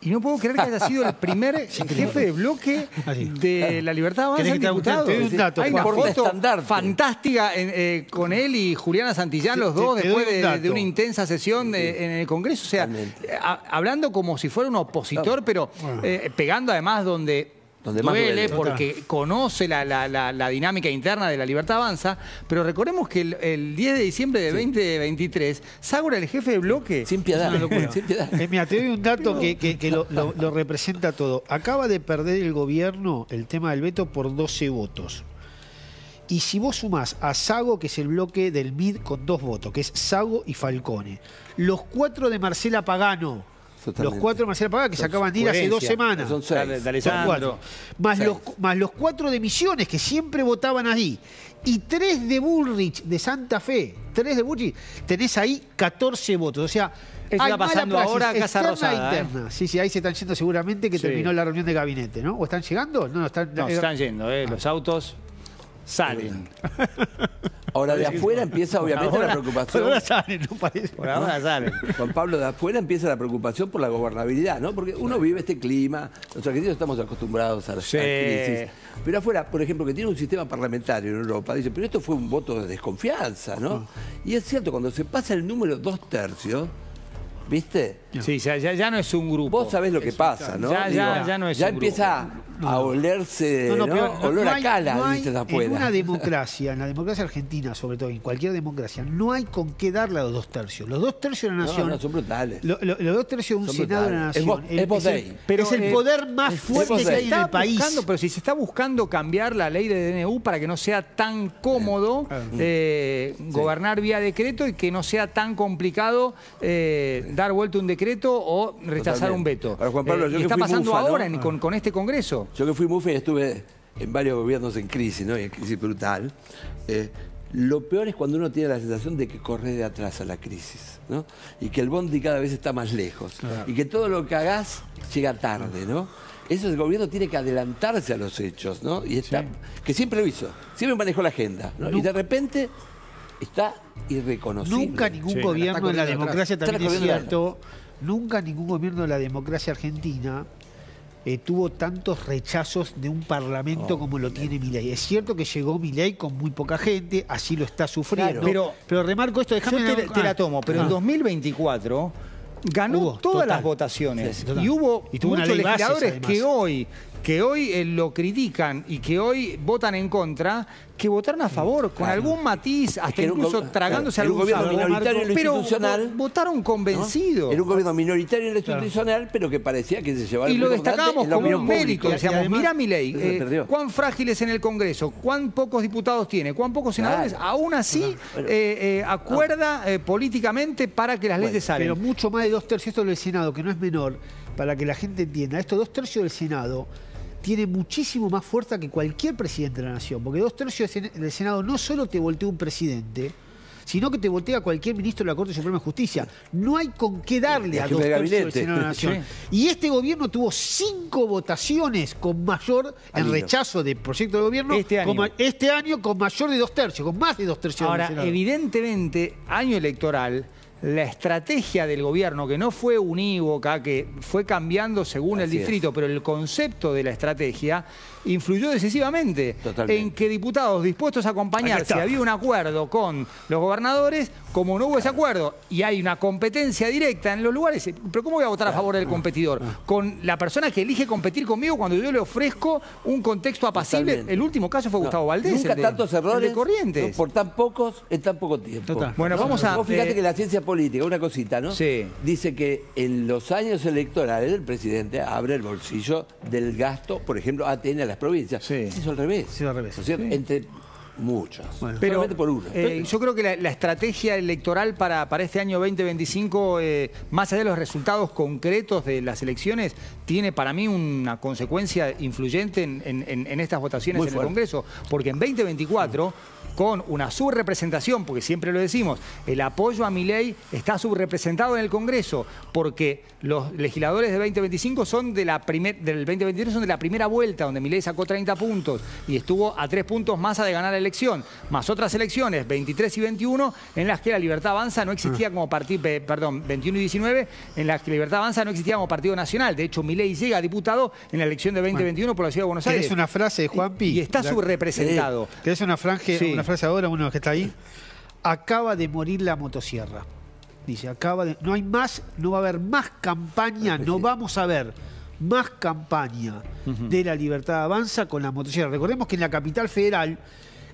Y no puedo creer que haya sido el primer jefe de bloque de La Libertad Avanza en diputados. Hay una foto fantástica con él y Juliana Santillán, los dos, después de una intensa sesión en el Congreso. O sea, hablando como si fuera un opositor, pero pegando además donde duele porque conoce la dinámica interna de La Libertad Avanza, pero recordemos que el 10 de diciembre de 2023, Sago era el jefe de bloque. Sin piedad. Sin piedad. Mira, te doy un dato que lo representa todo. Acaba de perder el gobierno el tema del veto por 12 votos. Y si vos sumás a Sago, que es el bloque del MID con 2 votos, que es Sago y Falcone, los 4 de Marcela Pagano, los 4 de Marcela Pagano, que se acaban de ir hace 2 semanas. Son 6. Son 4. Más los 4 de Misiones, que siempre votaban ahí. Y 3 de Bullrich, de Santa Fe. 3 de Bullrich. Tenés ahí 14 votos. O sea, eso está pasando ahora a Casa Rosada. Interna. Sí, ahí se están yendo seguramente que terminó la reunión de gabinete, ¿no? ¿O están llegando? No, están yendo, los autos salen. Ahora, de afuera empieza obviamente la preocupación. Por ahora salen, no parece. Por ahora salen. Juan Pablo, de afuera empieza la preocupación por la gobernabilidad, ¿no? Porque uno vive este clima, los argentinos estamos acostumbrados a las crisis. Pero afuera, por ejemplo, que tiene un sistema parlamentario en Europa, dice, pero esto fue un voto de desconfianza, ¿no? Y es cierto, cuando se pasa el número 2/3, ¿viste? Sí, ya no es un grupo. Vos sabés lo que pasa, ¿no? Ya no es ya un empieza grupo. A olerse, olor a cala, dices afuera. En una democracia, en la democracia argentina, sobre todo, en cualquier democracia, no hay con qué darle a los 2/3. Los 2/3 de la nación. No, son brutales. Los 2/3 de un senado de la nación. Pero es el poder más fuerte que hay en el país. Pero si se está buscando cambiar la ley de DNU para que no sea tan cómodo gobernar vía decreto y que no sea tan complicado dar vuelta un decreto o rechazar un veto. Ahora, Juan Pablo, y está pasando ahora con este Congreso. Yo que fui mufa y estuve en varios gobiernos en crisis, ¿no? Y en crisis brutal. Lo peor es cuando uno tiene la sensación de que corre de atrás a la crisis, ¿no? Y que el bondi cada vez está más lejos. Y que todo lo que hagas llega tarde, ¿no? Eso el gobierno tiene que adelantarse a los hechos, ¿no? Y que siempre lo hizo, siempre manejó la agenda, ¿no? Y de repente está irreconocible. Nunca ningún gobierno de la democracia, también es cierto, nunca ningún gobierno de la democracia argentina tuvo tantos rechazos de un parlamento como lo tiene Milei. Es cierto que llegó Milei con muy poca gente, así lo está sufriendo. Claro, pero remarco esto, déjame... Yo te la tomo, pero en 2024 ganó todas las votaciones. Y hubo muchos legisladores que hoy lo critican y que hoy votan en contra, que votaron a favor, con algún matiz, hasta incluso tragándose algún gobierno minoritario en lo institucional. Pero votaron convencidos. ¿No? Era un gobierno minoritario en lo institucional, pero que parecía que se llevaba... Y lo destacábamos como un mérito. Decíamos, mirá Milei, cuán frágil es en el Congreso, cuán pocos diputados tiene, cuán pocos senadores, aún así acuerda políticamente para que las leyes salgan. Pero mucho más de 2/3, esto del Senado, que no es menor, para que la gente entienda, estos 2/3 del Senado tiene muchísimo más fuerza que cualquier presidente de la nación, porque 2/3 del Senado no solo te voltea un presidente, sino que te voltea cualquier ministro de la Corte Suprema de Justicia. No hay con qué darle a 2/3 del Senado de la nación. Y este gobierno tuvo 5 votaciones con mayor, en rechazo de proyecto de gobierno, este año con mayor de 2/3, con más de 2/3 Ahora, del Senado. evidentemente, año electoral, la estrategia del gobierno, que no fue unívoca, que fue cambiando según el distrito, pero el concepto de la estrategia influyó decisivamente en que diputados dispuestos a acompañarse, había un acuerdo con los gobernadores, como no hubo ese acuerdo, y hay una competencia directa en los lugares, pero ¿cómo voy a votar a favor del competidor? Con la persona que elige competir conmigo cuando yo le ofrezco un contexto apacible. El último caso fue Gustavo Valdés. Nunca tantos errores de Corrientes. Por tan pocos, en tan poco tiempo. Bueno, vamos a... Vos fíjate que la ciencia política, una cosita, ¿no? Dice que en los años electorales el presidente abre el bolsillo del gasto, por ejemplo, ATN a las provincias. Se hizo al revés. ¿No es cierto? Entre muchos. Pero solamente por uno. Yo creo que la estrategia electoral para este año 2025, más allá de los resultados concretos de las elecciones, tiene para mí una consecuencia influyente en estas votaciones en el Congreso. Porque en 2024 con una subrepresentación, porque siempre lo decimos, el apoyo a Milei está subrepresentado en el Congreso, porque los legisladores de 2025 son del 2023 son de la primera vuelta, donde Milei sacó 30 puntos y estuvo a 3 puntos más de ganar la elección, más otras elecciones, 23 y 21, en las que la Libertad Avanza no existía como partido, perdón, 21 y 19, en las que Libertad Avanza no existía como partido nacional. De hecho, Milei llega a diputado en la elección de 2021 por la Ciudad de Buenos Aires. ¿Querés una frase de Juanpi? Y está subrepresentado. ¿Querés una frase ahora, uno que está ahí? Acaba de morir la motosierra. Dice, no va a haber más campaña, no vamos a ver más campaña de la Libertad Avanza con la motosierra. Recordemos que en la capital federal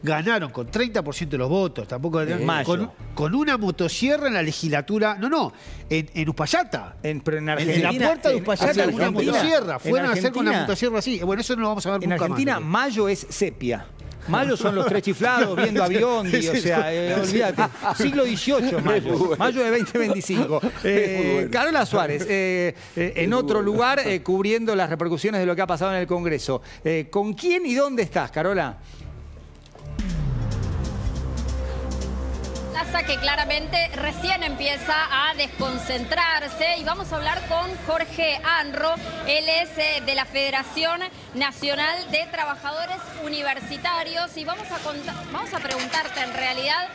ganaron con 30% de los votos, tampoco con una motosierra en la legislatura, en Uspallata. Pero en Argentina, en la puerta de Uspallata, una motosierra. Fueron a hacer con la motosierra así. Bueno, eso no lo vamos a ver nunca más. En Argentina, mayo es sepia. Mayo son los tres chiflados viendo a Biondi, o sea, olvídate. Siglo XVIII, mayo de 2025. Carola Suárez, en otro lugar, cubriendo las repercusiones de lo que ha pasado en el Congreso. ¿Con quién y dónde estás, Carola? Que claramente recién empieza a desconcentrarse y vamos a hablar con Jorge Anro. Él es de la Federación Nacional de Trabajadores Universitarios y vamos a preguntarte, en realidad,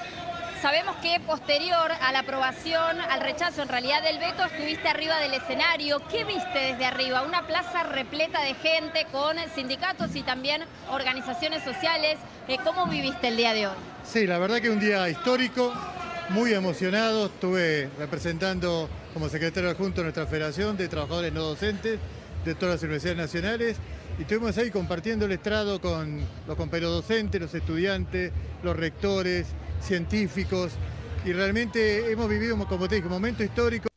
sabemos que posterior a la aprobación, al rechazo en realidad del veto, estuviste arriba del escenario. ¿Qué viste desde arriba? Una plaza repleta de gente con sindicatos y también organizaciones sociales. ¿Cómo viviste el día de hoy? Sí, la verdad que un día histórico, muy emocionado. Estuve representando como secretario adjunto de nuestra Federación de Trabajadores No Docentes de todas las universidades nacionales y estuvimos ahí compartiendo el estrado con los compañeros docentes, los estudiantes, los rectores, científicos, y realmente hemos vivido, como te dije, un momento histórico,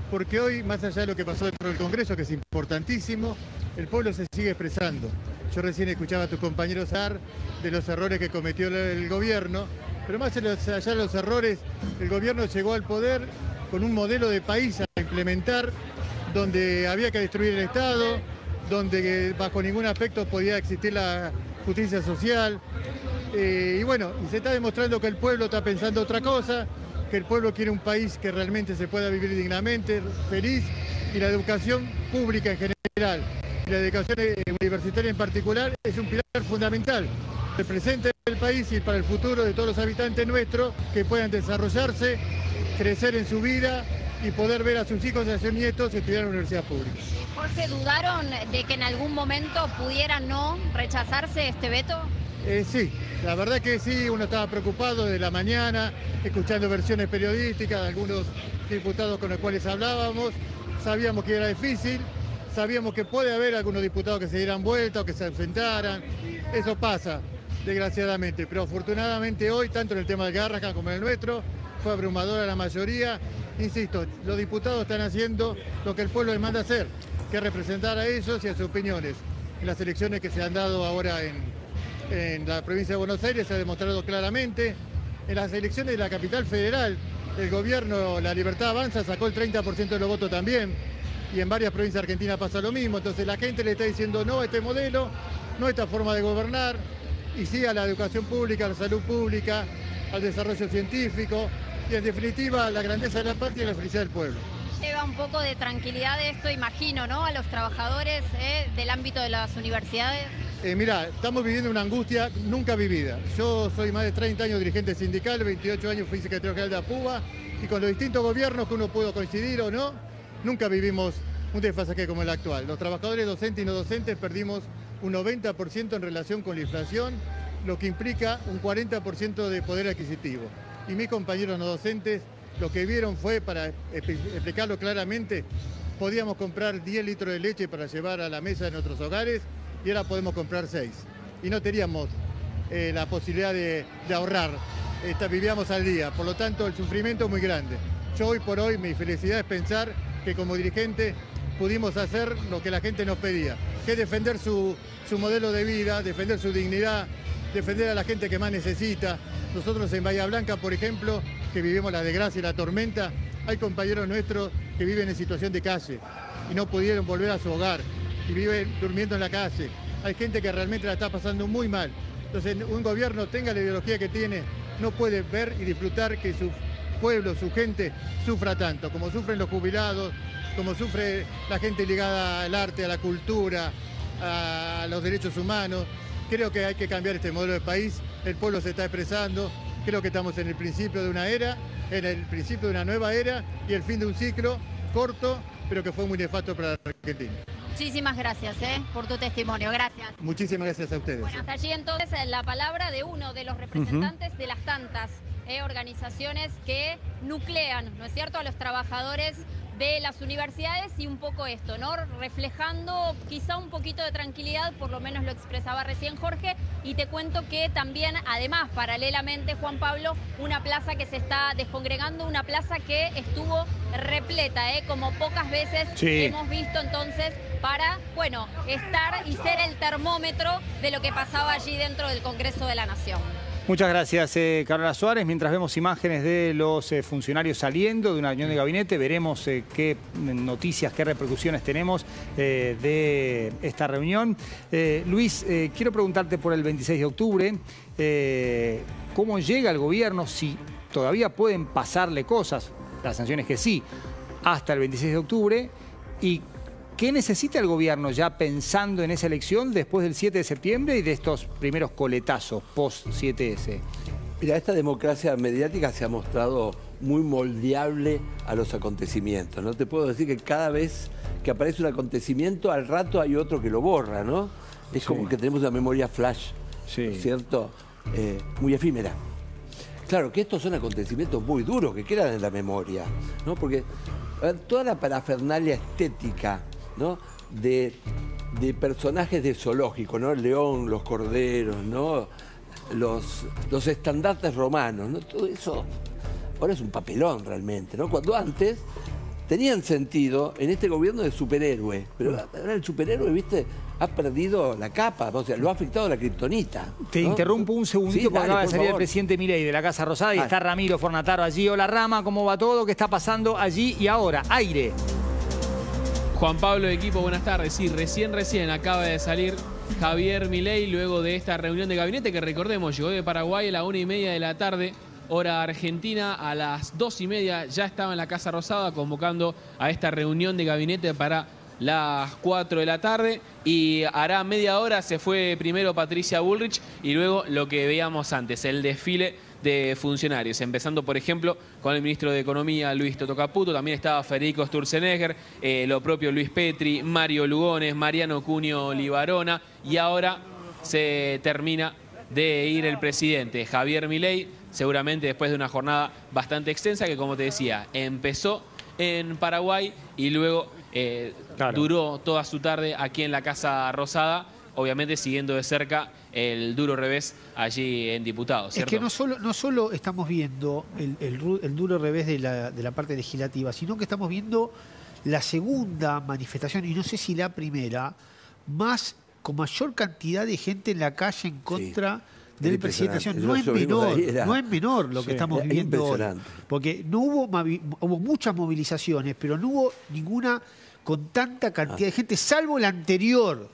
porque hoy, más allá de lo que pasó dentro del Congreso, que es importantísimo, el pueblo se sigue expresando. Yo recién escuchaba a tus compañeros hablar de los errores que cometió el gobierno, pero más allá de los errores, el gobierno llegó al poder con un modelo de país a implementar, donde había que destruir el Estado, donde bajo ningún aspecto podía existir la justicia social. Y bueno, y se está demostrando que el pueblo está pensando otra cosa, que el pueblo quiere un país que realmente se pueda vivir dignamente, feliz, y la educación pública en general, y la educación universitaria en particular, es un pilar fundamental para el presente del país y para el futuro de todos los habitantes nuestros, que puedan desarrollarse, crecer en su vida y poder ver a sus hijos y a sus nietos estudiar en la universidad pública. Jorge, ¿dudaron de que en algún momento pudiera no rechazarse este veto? Sí, la verdad que sí, uno estaba preocupado de la mañana, escuchando versiones periodísticas de algunos diputados con los cuales hablábamos, sabíamos que era difícil, sabíamos que puede haber algunos diputados que se dieran vuelta o que se ausentaran, eso pasa, desgraciadamente, pero afortunadamente hoy, tanto en el tema del Garrahan como en el nuestro, fue abrumadora la mayoría. Insisto, los diputados están haciendo lo que el pueblo les manda hacer, que es representar a ellos y a sus opiniones. En las elecciones que se han dado ahora en la provincia de Buenos Aires se ha demostrado claramente. En las elecciones de la capital federal, el gobierno, la Libertad Avanza, sacó el 30% de los votos también, y en varias provincias argentinas pasa lo mismo. Entonces la gente le está diciendo no a este modelo, no a esta forma de gobernar, y sí a la educación pública, a la salud pública, al desarrollo científico, y en definitiva a la grandeza de la patria y la felicidad del pueblo. Lleva un poco de tranquilidad esto, imagino, ¿no? A los trabajadores del ámbito de las universidades. Mirá, estamos viviendo una angustia nunca vivida. Yo soy más de 30 años dirigente sindical, 28 años fui secretario general de APUBA, y con los distintos gobiernos que uno pudo coincidir o no, nunca vivimos un desfasaje como el actual. Los trabajadores docentes y no docentes perdimos un 90% en relación con la inflación, lo que implica un 40% de poder adquisitivo. Y mis compañeros no docentes lo que vieron fue, para explicarlo claramente, podíamos comprar 10 litros de leche para llevar a la mesa de nuestros hogares y ahora podemos comprar 6. Y no teníamos la posibilidad de ahorrar, vivíamos al día, por lo tanto el sufrimiento es muy grande. Yo hoy por hoy mi felicidad es pensar que como dirigente pudimos hacer lo que la gente nos pedía, que es defender su modelo de vida, defender su dignidad, defender a la gente que más necesita. Nosotros en Bahía Blanca, por ejemplo, que vivimos la desgracia y la tormenta, hay compañeros nuestros que viven en situación de calle y no pudieron volver a su hogar y viven durmiendo en la calle. Hay gente que realmente la está pasando muy mal. Entonces, un gobierno, tenga la ideología que tiene, no puede ver y disfrutar que su pueblo, su gente, sufra tanto, como sufren los jubilados, como sufre la gente ligada al arte, a la cultura, a los derechos humanos. Creo que hay que cambiar este modelo de país, el pueblo se está expresando, creo que estamos en el principio de una era, en el principio de una nueva era y el fin de un ciclo corto, pero que fue muy nefasto para la Argentina. Muchísimas gracias por tu testimonio. Gracias. Muchísimas gracias a ustedes. Bueno, hasta allí entonces la palabra de uno de los representantes de las tantas organizaciones que nuclean, ¿no es cierto?, a los trabajadores de las universidades y un poco esto, ¿no? Reflejando quizá un poquito de tranquilidad, por lo menos lo expresaba recién Jorge, y te cuento que también, además, paralelamente, Juan Pablo, una plaza que se está descongregando, una plaza que estuvo repleta, como pocas veces hemos visto entonces, para, bueno, estar y ser el termómetro de lo que pasaba allí dentro del Congreso de la Nación. Muchas gracias, Carola Suárez. Mientras vemos imágenes de los funcionarios saliendo de una reunión de gabinete, veremos qué noticias, qué repercusiones tenemos de esta reunión. Luis, quiero preguntarte por el 26 de octubre. ¿Cómo llega el gobierno? Si todavía pueden pasarle cosas, la sanción es que sí, hasta el 26 de octubre. ¿Y qué necesita el gobierno ya pensando en esa elección después del 7 de septiembre y de estos primeros coletazos post-7S? Mira, esta democracia mediática se ha mostrado muy moldeable a los acontecimientos, ¿no? Te puedo decir que cada vez que aparece un acontecimiento, al rato hay otro que lo borra, ¿no? Es como que tenemos una memoria flash, ¿cierto? Muy efímera. Claro que estos son acontecimientos muy duros que quedan en la memoria, ¿no? Porque toda la parafernalia estética, ¿no?, de personajes de zoológico, ¿no? El león, los corderos, ¿no? Los estandartes romanos, ¿no? Todo eso ahora es un papelón realmente, ¿no? Cuando antes tenían sentido en este gobierno de superhéroe, pero ahora el superhéroe, ¿viste?, ha perdido la capa, o sea, lo ha afectado la kriptonita, ¿no? Te interrumpo un segundito porque acaba de salir el presidente Milei de la Casa Rosada y está Ramiro Fornataro allí. Hola Rama, ¿cómo va todo? ¿Qué está pasando allí y ahora? Aire. Juan Pablo, equipo, buenas tardes. Sí, recién acaba de salir Javier Milei luego de esta reunión de gabinete que, recordemos, llegó de Paraguay a la 1:30 de la tarde, hora argentina. A las 2:30 ya estaba en la Casa Rosada convocando a esta reunión de gabinete para las 4 de la tarde, y hará media hora se fue primero Patricia Bullrich y luego lo que veíamos antes, el desfile de funcionarios, empezando por ejemplo con el ministro de Economía Luis Toto Caputo, también estaba Federico Sturzenegger, lo propio Luis Petri, Mario Lugones, Mariano Cunio Libarona, y ahora se termina de ir el presidente Javier Milei, seguramente después de una jornada bastante extensa que, como te decía, empezó en Paraguay y luego duró toda su tarde aquí en la Casa Rosada, obviamente siguiendo de cerca el duro revés allí en Diputados, ¿cierto? Es que no solo estamos viendo el duro revés de la parte legislativa, sino que estamos viendo la segunda manifestación, y no sé si la primera, con mayor cantidad de gente en la calle en contra del presidente. No es menor lo que estamos viviendo hoy. Porque no hubo muchas movilizaciones, pero no hubo ninguna con tanta cantidad de gente, salvo la anterior,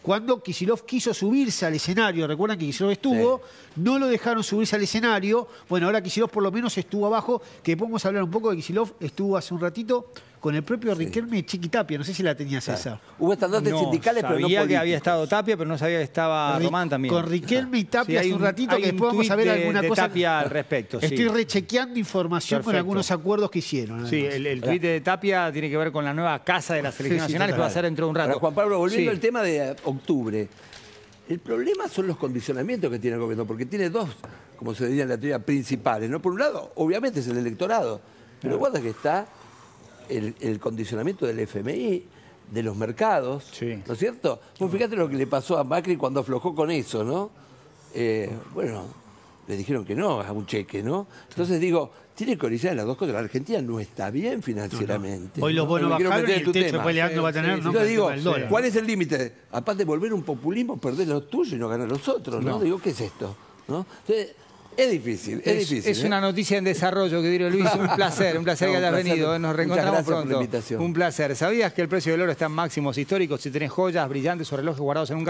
cuando Kicillof quiso subirse al escenario. Recuerdan que Kicillof estuvo, no lo dejaron subirse al escenario. Bueno, ahora Kicillof por lo menos estuvo abajo, que podemos hablar un poco de Kicillof. Estuvo hace un ratito con el propio Riquelme Chiquitapia, no sé si la tenías esa. Hubo estandartes sindicales, pero no políticos. Sabía que había estado Tapia, pero no sabía que estaba Román también. Con Riquelme y Tapia hace un ratito, que después vamos a ver alguna cosa. Tapia al respecto, Estoy rechequeando información con algunos acuerdos que hicieron. Sí, el tuit de Tapia tiene que ver con la nueva casa de la Selección Nacional, que va a ser dentro de un rato. Ahora, Juan Pablo, volviendo al tema de octubre, el problema son los condicionamientos que tiene el gobierno, porque tiene dos, como se diría en la teoría, principales, ¿no? Por un lado, obviamente es el electorado, pero guarda que está el condicionamiento del FMI, de los mercados, ¿no es cierto? Pues fíjate lo que le pasó a Macri cuando aflojó con eso, ¿no? Bueno, le dijeron que no a un cheque, ¿no? Entonces digo, tiene que orillar las dos cosas. La Argentina no está bien financieramente. Hoy los bonos bajaron y el techo peleando va a tener. Yo digo, ¿cuál es el límite? Aparte de volver un populismo, perder los tuyos y no ganar los otros, ¿no? Digo, ¿qué es esto? ¿No? Entonces, es difícil, es difícil. Es una noticia en desarrollo, que diría Luis. Un placer que hayas venido. Nos reencontramos pronto. Un placer. ¿Sabías que el precio del oro está en máximos históricos? Si tenés joyas brillantes o relojes guardados en un cajón,